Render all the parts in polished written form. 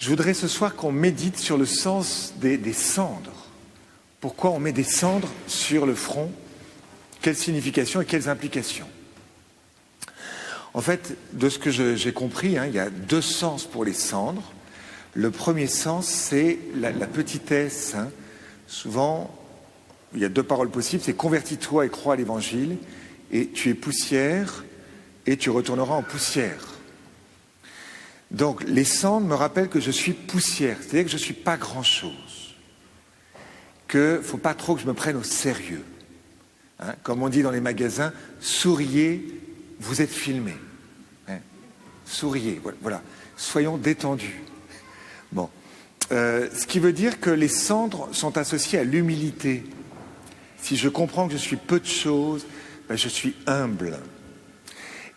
Je voudrais ce soir qu'on médite sur le sens des cendres. Pourquoi on met des cendres sur le front? Quelle signification et quelles implications? En fait, de ce que j'ai compris, il y a deux sens pour les cendres. Le premier sens, c'est la petitesse. Souvent, il y a deux paroles possibles, c'est « convertis-toi et crois à l'Évangile, et tu es poussière, et tu retourneras en poussière ». Donc, les cendres me rappellent que je suis poussière, c'est-à-dire que je ne suis pas grand-chose, qu'il ne faut pas trop que je me prenne au sérieux. Comme on dit dans les magasins, souriez, vous êtes filmés. Souriez, voilà. Soyons détendus. Bon. Ce qui veut dire que les cendres sont associées à l'humilité. Si je comprends que je suis peu de choses, je suis humble.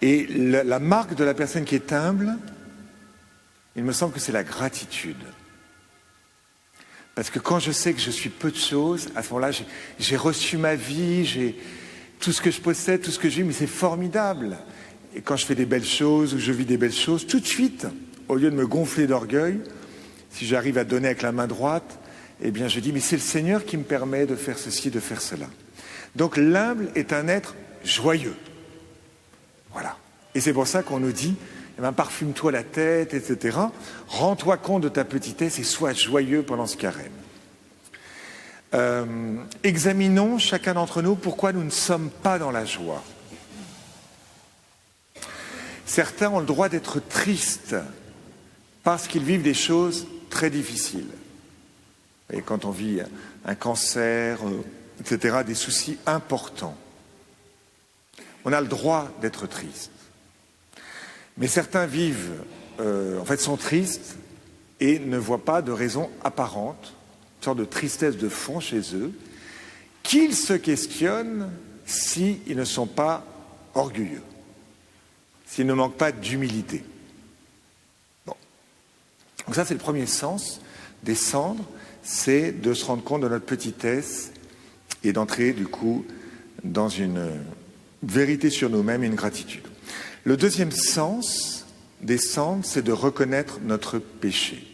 Et la marque de la personne qui est humble, il me semble que c'est la gratitude. Parce que quand je sais que je suis peu de choses, à ce moment-là, j'ai reçu ma vie, j'ai tout ce que je possède, tout ce que j'ai, mais c'est formidable. Et quand je fais des belles choses ou je vis des belles choses, tout de suite, au lieu de me gonfler d'orgueil, si j'arrive à donner avec la main droite, eh bien je dis, mais c'est le Seigneur qui me permet de faire ceci, de faire cela. Donc l'humble est un être joyeux. Voilà. Et c'est pour ça qu'on nous dit, parfume-toi la tête, etc. Rends-toi compte de ta petitesse et sois joyeux pendant ce carême. Examinons chacun d'entre nous pourquoi nous ne sommes pas dans la joie. Certains ont le droit d'être tristes parce qu'ils vivent des choses très difficiles. Et quand on vit un cancer, etc., des soucis importants, on a le droit d'être triste. Mais certains vivent, sont tristes et ne voient pas de raison apparente, une sorte de tristesse de fond chez eux, qu'ils se questionnent s'ils ne sont pas orgueilleux, s'ils ne manquent pas d'humilité. Bon. Donc ça, c'est le premier sens des cendres, c'est de se rendre compte de notre petitesse et d'entrer, du coup, dans une vérité sur nous-mêmes et une gratitude. Le deuxième sens des cendres, c'est de reconnaître notre péché.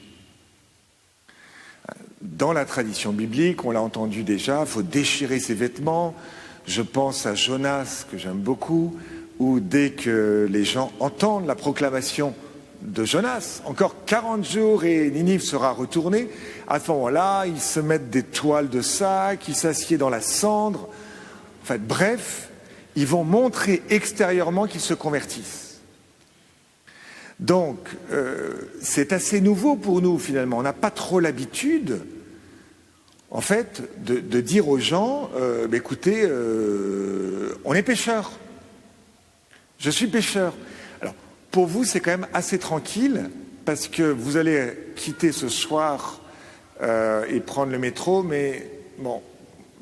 Dans la tradition biblique, on l'a entendu déjà, il faut déchirer ses vêtements. Je pense à Jonas, que j'aime beaucoup, où dès que les gens entendent la proclamation de Jonas, encore 40 jours et Ninive sera retournée, à ce moment-là, ils se mettent des toiles de sac, ils s'assiedent dans la cendre. Bref, ils vont montrer extérieurement qu'ils se convertissent. Donc, c'est assez nouveau pour nous, finalement. On n'a pas trop l'habitude, en fait, de dire aux gens, écoutez, on est pécheurs. Je suis pécheur. Alors, pour vous, c'est quand même assez tranquille, parce que vous allez quitter ce soir et prendre le métro, mais bon...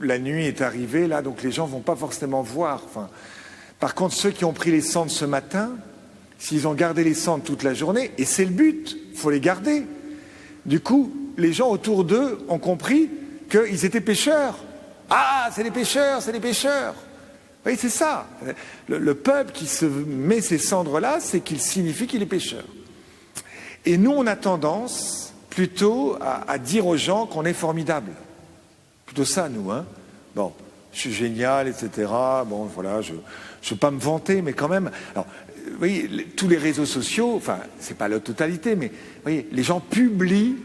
La nuit est arrivée, là, donc les gens ne vont pas forcément voir. Par contre, ceux qui ont pris les cendres ce matin, s'ils ont gardé les cendres toute la journée, et c'est le but, il faut les garder. Du coup, les gens autour d'eux ont compris qu'ils étaient pécheurs. Ah, c'est les pécheurs, c'est les pécheurs. Oui, c'est ça. Le peuple qui se met ces cendres-là, c'est qu'il signifie qu'il est pécheur. Et nous, on a tendance plutôt à dire aux gens qu'on est formidable. Plutôt ça, nous, Bon, je suis génial, etc. Bon, voilà, je ne veux pas me vanter, mais quand même... Alors, vous voyez, tous les réseaux sociaux, c'est pas la totalité, mais vous voyez, les gens publient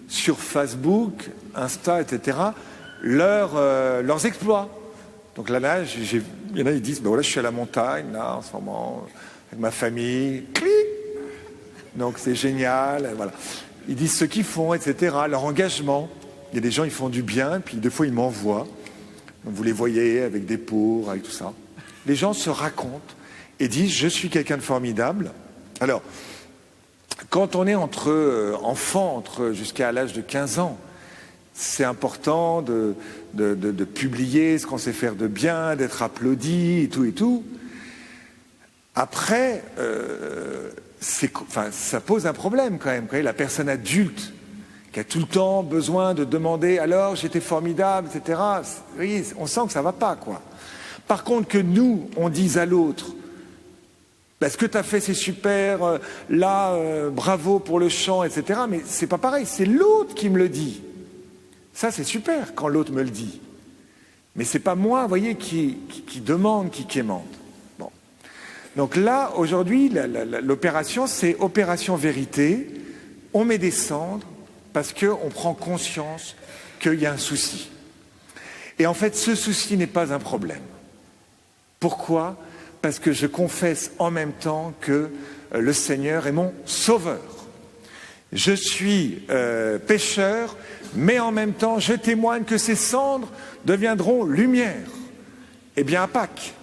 sur Facebook, Insta, etc., leurs exploits. Donc là, il y en a, ils disent, voilà, je suis à la montagne, là, en ce moment, avec ma famille, clic. Donc c'est génial, voilà. Ils disent ce qu'ils font, etc., leur engagement. Il y a des gens, ils font du bien, puis des fois, ils m'envoient. Vous les voyez avec des pour, avec tout ça. Les gens se racontent et disent « Je suis quelqu'un de formidable ». Alors, quand on est enfants, jusqu'à l'âge de 15 ans, c'est important de publier ce qu'on sait faire de bien, d'être applaudi et tout et tout. Après, ça pose un problème quand même. Vous voyez, la personne adulte qui a tout le temps besoin de demander « alors j'étais formidable », etc. On sent que ça ne va pas, quoi. Par contre, que nous, on dise à l'autre Ben, ce que tu as fait, c'est super, bravo pour le chant, etc. Mais c'est pas pareil, c'est l'autre qui me le dit. Ça, c'est super quand l'autre me le dit. Mais c'est pas moi, vous voyez, qui demande, qui quémande. Bon. Donc là, aujourd'hui, l'opération, c'est opération vérité. On met des cendres parce qu'on prend conscience qu'il y a un souci. Et en fait, ce souci n'est pas un problème. Pourquoi ? Parce que je confesse en même temps que le Seigneur est mon sauveur. Je suis pécheur, mais en même temps, je témoigne que ces cendres deviendront lumière. Eh bien, à Pâques,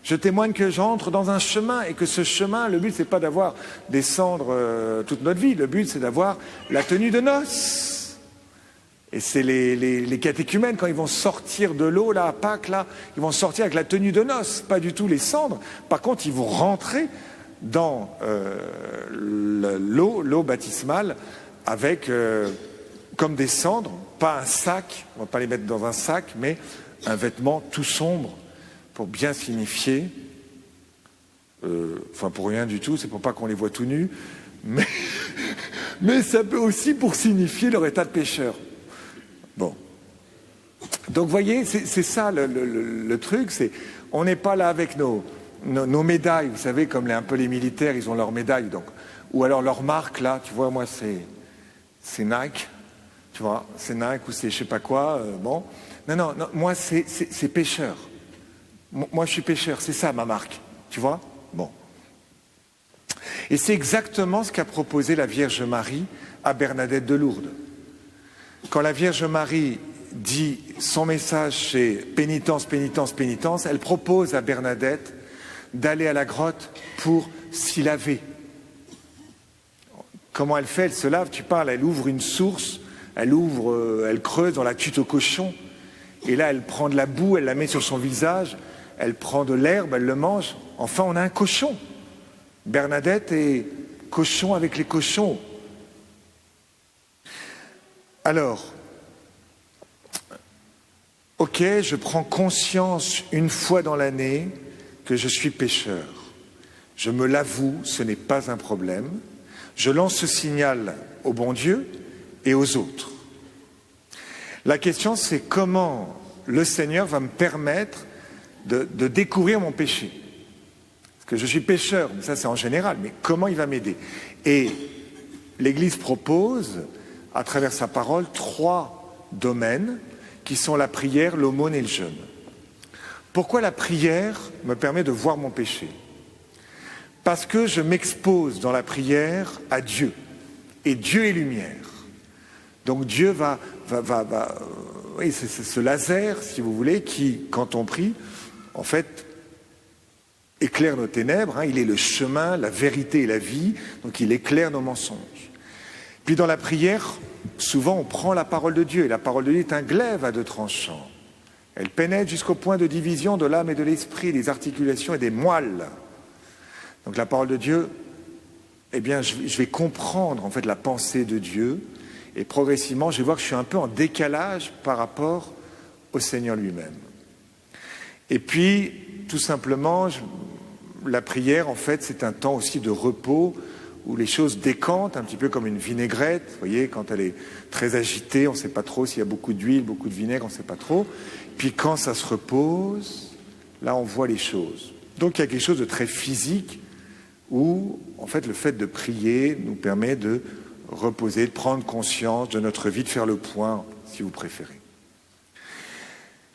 je témoigne que j'entre dans un chemin et que ce chemin, le but, c'est pas d'avoir des cendres toute notre vie. Le but, c'est d'avoir la tenue de noces. Et c'est les catéchumènes, quand ils vont sortir de l'eau, là, à Pâques, là, ils vont sortir avec la tenue de noces, pas du tout les cendres. Par contre, ils vont rentrer dans l'eau baptismale avec, comme des cendres, pas un sac, on ne va pas les mettre dans un sac, mais un vêtement tout sombre pour bien signifier, enfin pour rien du tout, c'est pour pas qu'on les voit tout nus, mais ça peut aussi pour signifier leur état de pécheur. Bon. Donc, vous voyez, c'est ça le truc, c'est on n'est pas là avec nos médailles, vous savez, comme un peu les militaires, ils ont leurs médailles, donc, ou alors leur marque, là, tu vois, moi, c'est Nike, tu vois, c'est Nike ou c'est je sais pas quoi, bon. Non, moi, c'est pécheur. Moi, je suis pécheur, c'est ça ma marque, tu vois, bon. Et c'est exactement ce qu'a proposé la Vierge Marie à Bernadette de Lourdes. Quand la Vierge Marie dit son message, c'est pénitence, pénitence, pénitence, elle propose à Bernadette d'aller à la grotte pour s'y laver. Comment elle fait ? Elle se lave, tu parles, elle ouvre une source, elle creuse dans la cuite au cochon, et là elle prend de la boue, elle la met sur son visage, elle prend de l'herbe, elle le mange. Enfin, on a un cochon. Bernadette est cochon avec les cochons. Alors, ok, je prends conscience une fois dans l'année que je suis pécheur. Je me l'avoue, ce n'est pas un problème. Je lance ce signal au bon Dieu et aux autres. La question, c'est comment le Seigneur va me permettre de découvrir mon péché. Parce que je suis pécheur, mais ça c'est en général, mais comment il va m'aider ? Et l'Église propose, à travers sa parole, 3 domaines qui sont la prière, l'aumône et le jeûne. Pourquoi la prière me permet de voir mon péché ? Parce que je m'expose dans la prière à Dieu. Et Dieu est lumière. Donc Dieu va oui, c'est ce laser, si vous voulez, qui, quand on prie, en fait, éclaire nos ténèbres. Hein, il est le chemin, la vérité et la vie. Donc il éclaire nos mensonges. Puis dans la prière, souvent on prend la parole de Dieu, et la parole de Dieu est un glaive à 2 tranchants. Elle pénètre jusqu'au point de division de l'âme et de l'esprit, des articulations et des moelles. Donc la parole de Dieu, eh bien je vais comprendre en fait la pensée de Dieu, et progressivement je vais voir que je suis un peu en décalage par rapport au Seigneur lui-même. Et puis, tout simplement, la prière, en fait, c'est un temps aussi de repos, où les choses décantent, un petit peu comme une vinaigrette. Vous voyez, quand elle est très agitée, on ne sait pas trop s'il y a beaucoup d'huile, beaucoup de vinaigre, on ne sait pas trop. Puis quand ça se repose, là on voit les choses. Donc il y a quelque chose de très physique où, en fait, le fait de prier nous permet de reposer, de prendre conscience de notre vie, de faire le point, si vous préférez.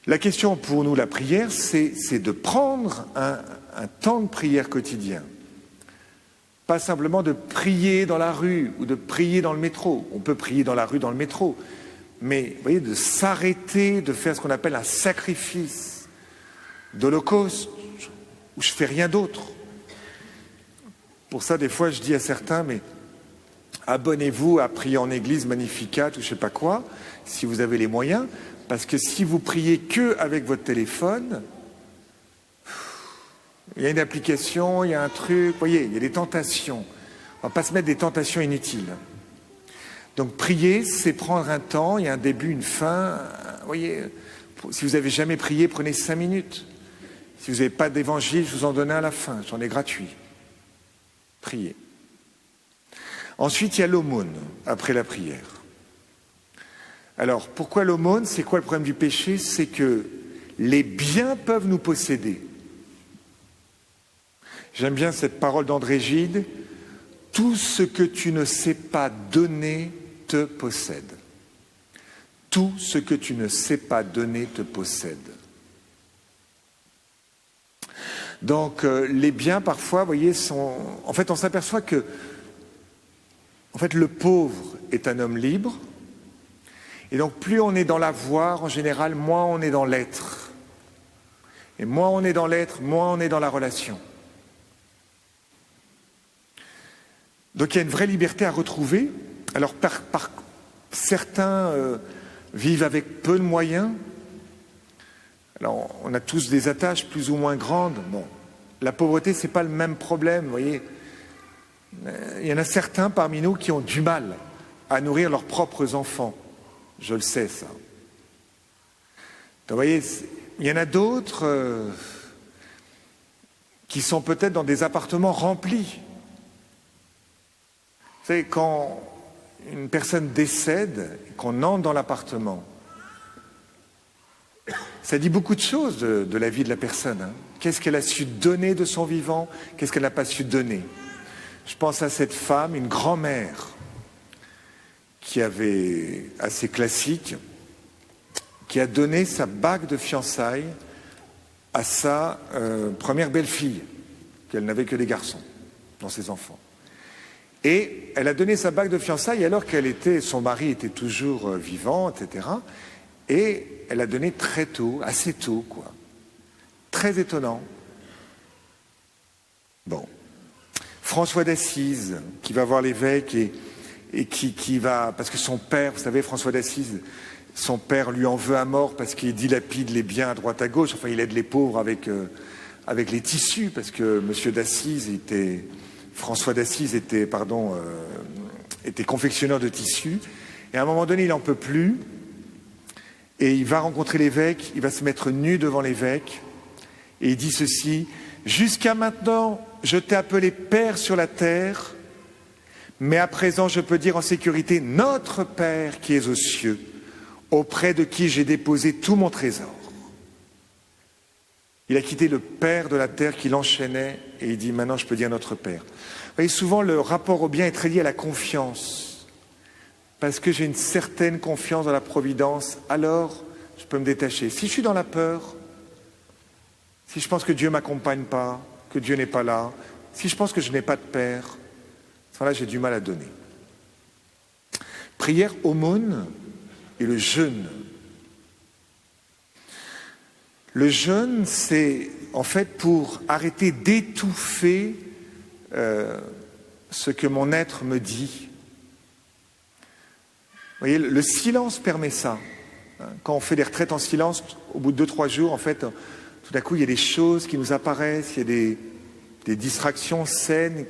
La question pour nous, la prière, c'est de prendre un temps de prière quotidien. Pas simplement de prier dans la rue ou de prier dans le métro. On peut prier dans la rue, dans le métro. Mais, vous voyez, de s'arrêter, de faire ce qu'on appelle un sacrifice d'holocauste, où je ne fais rien d'autre. Pour ça, des fois, je dis à certains, mais abonnez-vous à prier en église Magnificat ou je ne sais pas quoi, si vous avez les moyens, parce que si vous priez que avec votre téléphone, il y a une application, il y a un truc, vous voyez, il y a des tentations. On ne va pas se mettre des tentations inutiles. Donc prier, c'est prendre un temps, il y a un début, une fin. Vous voyez, si vous n'avez jamais prié, prenez 5 minutes. Si vous n'avez pas d'évangile, je vous en donne un à la fin, j'en ai gratuit. Prier. Ensuite, il y a l'aumône, après la prière. Alors, pourquoi l'aumône? C'est quoi le problème du péché? C'est que les biens peuvent nous posséder. J'aime bien cette parole d'André Gide. Tout ce que tu ne sais pas donner te possède. Tout ce que tu ne sais pas donner te possède. Donc, les biens, parfois, vous voyez, en fait, on s'aperçoit que le pauvre est un homme libre. Et donc, plus on est dans l'avoir, en général, moins on est dans l'être. Et moins on est dans l'être, moins on est dans la relation. Donc, il y a une vraie liberté à retrouver. Alors, certains vivent avec peu de moyens. Alors, on a tous des attaches plus ou moins grandes. Bon, la pauvreté, c'est pas le même problème, vous voyez. Il y en a certains parmi nous qui ont du mal à nourrir leurs propres enfants. Je le sais, ça. Donc, vous voyez, il y en a d'autres qui sont peut-être dans des appartements remplis. Vous savez, quand une personne décède, qu'on entre dans l'appartement, ça dit beaucoup de choses de la vie de la personne. Hein. Qu'est-ce qu'elle a su donner de son vivant? Qu'est-ce qu'elle n'a pas su donner? Je pense à cette femme, une grand-mère, qui avait, assez classique, qui a donné sa bague de fiançailles à sa première belle-fille, qu'elle n'avait que des garçons dans ses enfants. Et elle a donné sa bague de fiançailles alors son mari était toujours vivant, etc. Et elle a donné très tôt, assez tôt, quoi. Très étonnant. Bon. François d'Assise, qui va voir l'évêque et qui va... Parce que son père, vous savez, François d'Assise, son père lui en veut à mort parce qu'il dilapide les biens à droite à gauche. Enfin, il aide les pauvres avec les tissus, parce que François d'Assise était confectionneur de tissus. Et à un moment donné, il n'en peut plus. Et il va rencontrer l'évêque, il va se mettre nu devant l'évêque. Et il dit ceci: « Jusqu'à maintenant, je t'ai appelé Père sur la terre, mais à présent je peux dire en sécurité, notre Père qui est aux cieux, auprès de qui j'ai déposé tout mon trésor. » Il a quitté le Père de la terre qui l'enchaînait et il dit: maintenant je peux dire notre Père. Vous voyez, souvent le rapport au bien est très lié à la confiance. Parce que j'ai une certaine confiance dans la providence, alors je peux me détacher. Si je suis dans la peur, si je pense que Dieu ne m'accompagne pas, que Dieu n'est pas là, si je pense que je n'ai pas de Père, à ce moment-là, j'ai du mal à donner. Prière, aumône et le jeûne. Le jeûne, c'est en fait pour arrêter d'étouffer ce que mon être me dit. Vous voyez, le silence permet ça. Quand on fait des retraites en silence, au bout de 2-3 jours, en fait, tout d'un coup, il y a des choses qui nous apparaissent, il y a des distractions saines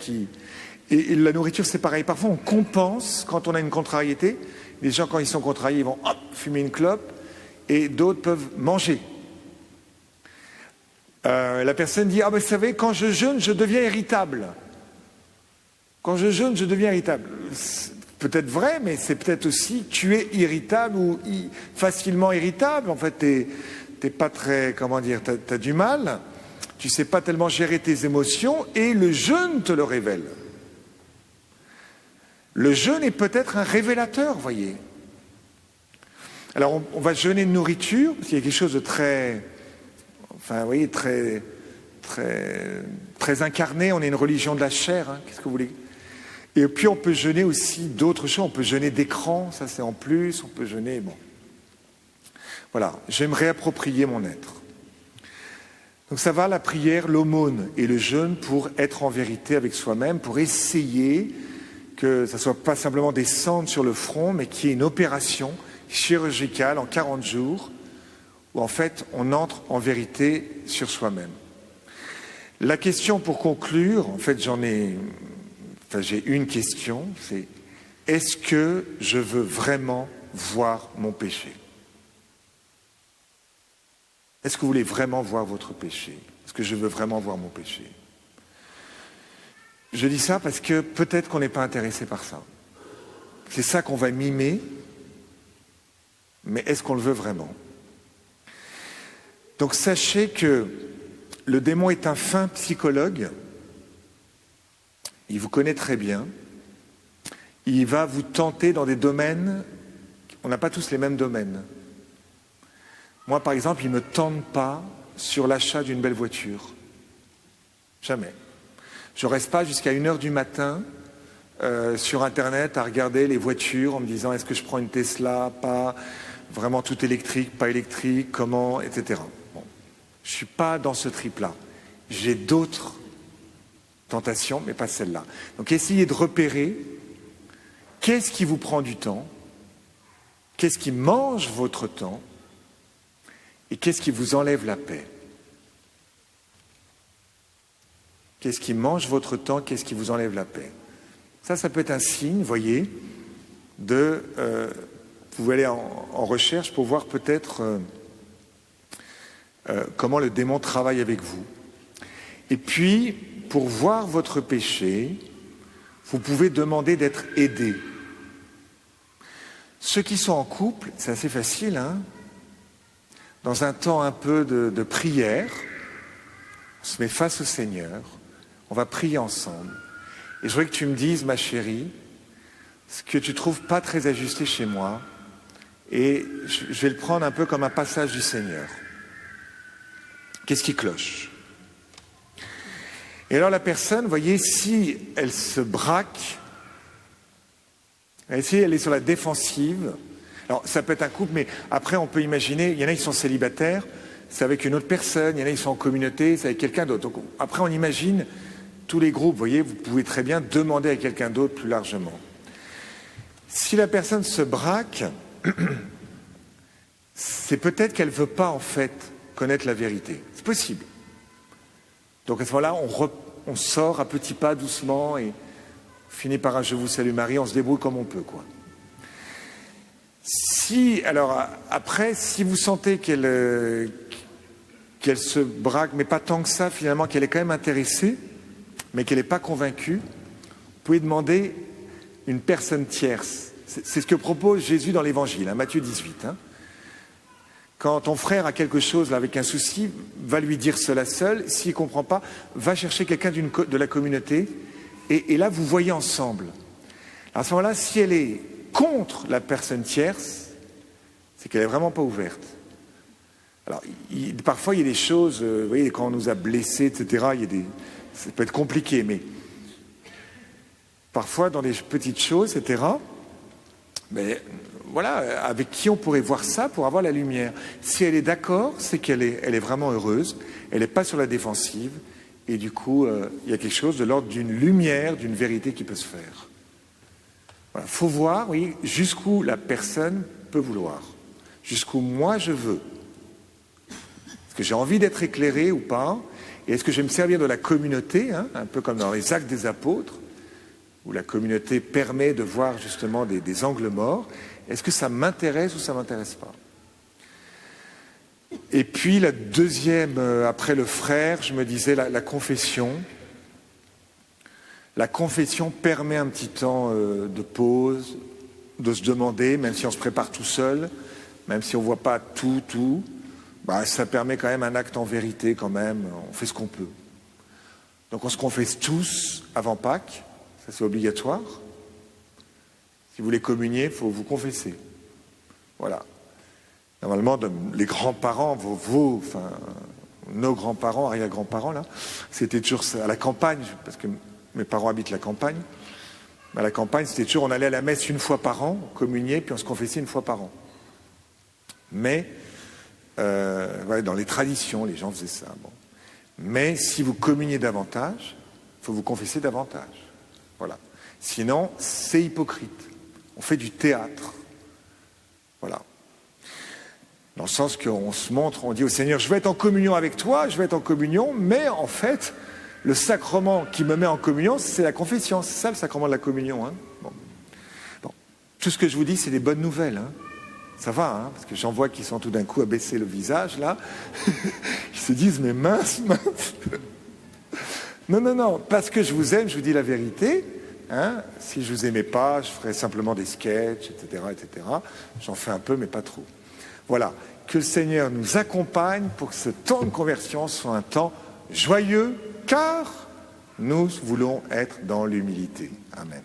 Et la nourriture, c'est pareil. Parfois, on compense quand on a une contrariété. Les gens, quand ils sont contrariés, ils vont fumer une clope, et d'autres peuvent manger. La personne dit: « Ah ben, vous savez, quand je jeûne, je deviens irritable. Quand je jeûne, je deviens irritable. » Peut-être vrai, mais c'est peut-être aussi tu es irritable ou facilement irritable. En fait, t'es pas très, comment dire, t'as du mal, tu sais pas tellement gérer tes émotions et le jeûne te le révèle. Le jeûne est peut-être un révélateur, voyez. Alors on va jeûner de nourriture, parce qu'il y a quelque chose de très, enfin, vous voyez, très incarné. On est une religion de la chair, hein, qu'est-ce que vous voulez? Et puis on peut jeûner aussi d'autres choses, on peut jeûner d'écran, ça c'est en plus, on peut jeûner, bon. Voilà, j'aime réapproprier mon être. Donc ça va, la prière, l'aumône et le jeûne pour être en vérité avec soi-même, pour essayer que ça ne soit pas simplement des cendres sur le front, mais qu'il y ait une opération chirurgicale en 40 jours, où en fait on entre en vérité sur soi-même. La question pour conclure, en fait j'ai une question, c'est: est-ce que je veux vraiment voir mon péché? Est-ce que vous voulez vraiment voir votre péché? Est-ce que je veux vraiment voir mon péché? Je dis ça parce que peut-être qu'on n'est pas intéressé par ça. C'est ça qu'on va mimer, mais est-ce qu'on le veut vraiment? Donc sachez que le démon est un fin psychologue, il vous connaît très bien, il va vous tenter dans des domaines, on n'a pas tous les mêmes domaines. Moi par exemple, il ne me tente pas sur l'achat d'une belle voiture. Jamais. Je ne reste pas jusqu'à 1h du matin sur Internet à regarder les voitures en me disant est-ce que je prends une Tesla, pas, vraiment tout électrique, pas électrique, comment, etc. Bon. Je ne suis pas dans ce trip-là. J'ai d'autres tentations, mais pas celle-là. Donc essayez de repérer qu'est-ce qui vous prend du temps, qu'est-ce qui mange votre temps et qu'est-ce qui vous enlève la paix. Qu'est-ce qui mange votre temps, qu'est-ce qui vous enlève la paix. Ça peut être un signe, voyez, de... vous pouvez aller en recherche pour voir peut-être comment le démon travaille avec vous. Et puis, pour voir votre péché, vous pouvez demander d'être aidé. Ceux qui sont en couple, c'est assez facile, hein. Dans un temps un peu de prière, on se met face au Seigneur, on va prier ensemble. Et je voudrais que tu me dises, ma chérie, ce que tu trouves pas très ajusté chez moi, et je vais le prendre un peu comme un passage du Seigneur. Qu'est-ce qui cloche? Et alors la personne, vous voyez, si elle se braque, si elle est sur la défensive, alors ça peut être un couple, mais après on peut imaginer, il y en a qui sont célibataires, c'est avec une autre personne, il y en a qui sont en communauté, c'est avec quelqu'un d'autre. Donc après on imagine tous les groupes, vous voyez, vous pouvez très bien demander à quelqu'un d'autre plus largement. Si la personne se braque, c'est peut-être qu'elle ne veut pas en fait connaître la vérité. C'est possible. Donc à ce moment-là, on sort à petits pas doucement et finit par un je vous salue Marie, on se débrouille comme on peut, quoi. Alors après, si vous sentez qu'elle se braque, mais pas tant que ça finalement, qu'elle est quand même intéressée, mais qu'elle n'est pas convaincue, vous pouvez demander une personne tierce. C'est ce que propose Jésus dans l'Évangile, hein, Matthieu 18. Hein. Quand ton frère a quelque chose là, avec un souci, va lui dire cela seul. S'il ne comprend pas, va chercher quelqu'un de la communauté. Et là, vous voyez ensemble. Alors, à ce moment-là, si elle est contre la personne tierce, c'est qu'elle n'est vraiment pas ouverte. Alors, parfois, il y a des choses, vous voyez, quand on nous a blessés, etc., ça peut être compliqué, mais parfois, dans des petites choses, etc., mais voilà, avec qui on pourrait voir ça pour avoir la lumière. Si elle est d'accord, c'est qu'elle est vraiment heureuse, elle n'est pas sur la défensive, et du coup, il y a quelque chose de l'ordre d'une lumière, d'une vérité qui peut se faire. Voilà, faut voir, oui, jusqu'où la personne peut vouloir, jusqu'où moi je veux. Est-ce que j'ai envie d'être éclairé ou pas? Et est-ce que je vais me servir de la communauté, hein, un peu comme dans les Actes des Apôtres, où la communauté permet de voir justement des angles morts? Est-ce que ça m'intéresse ou ça ne m'intéresse pas? Et puis la deuxième, après le frère, je me disais la confession. La confession permet un petit temps de pause, de se demander, même si on se prépare tout seul, même si on ne voit pas tout, bah, ça permet quand même un acte en vérité quand même, on fait ce qu'on peut. Donc on se confesse tous avant Pâques, ça c'est obligatoire. Si vous voulez communier, il faut vous confesser. Voilà. Normalement, les grands-parents, nos grands-parents, arrière-grands-parents, là, c'était toujours à la campagne, parce que mes parents habitent la campagne. À la campagne, c'était toujours, on allait à la messe une fois par an, communier, puis on se confessait une fois par an. Mais, ouais, dans les traditions, les gens faisaient ça. Bon. Mais si vous communiez davantage, il faut vous confesser davantage. Voilà. Sinon, c'est hypocrite. On fait du théâtre. Voilà. Dans le sens qu'on se montre, on dit au Seigneur, je vais être en communion avec toi, je vais être en communion, mais en fait, le sacrement qui me met en communion, c'est la confession. C'est ça le sacrement de la communion. Hein. Bon. Tout ce que je vous dis, c'est des bonnes nouvelles. Hein. Ça va, hein, parce que j'en vois qui sont tout d'un coup à baisser le visage, là. Ils se disent, mais mince. Non, non, non, parce que je vous aime, je vous dis la vérité. Hein. Si je vous aimais pas, je ferais simplement des sketchs, etc., etc. J'en fais un peu, mais pas trop. Voilà, que le Seigneur nous accompagne pour que ce temps de conversion soit un temps joyeux, car nous voulons être dans l'humilité. Amen.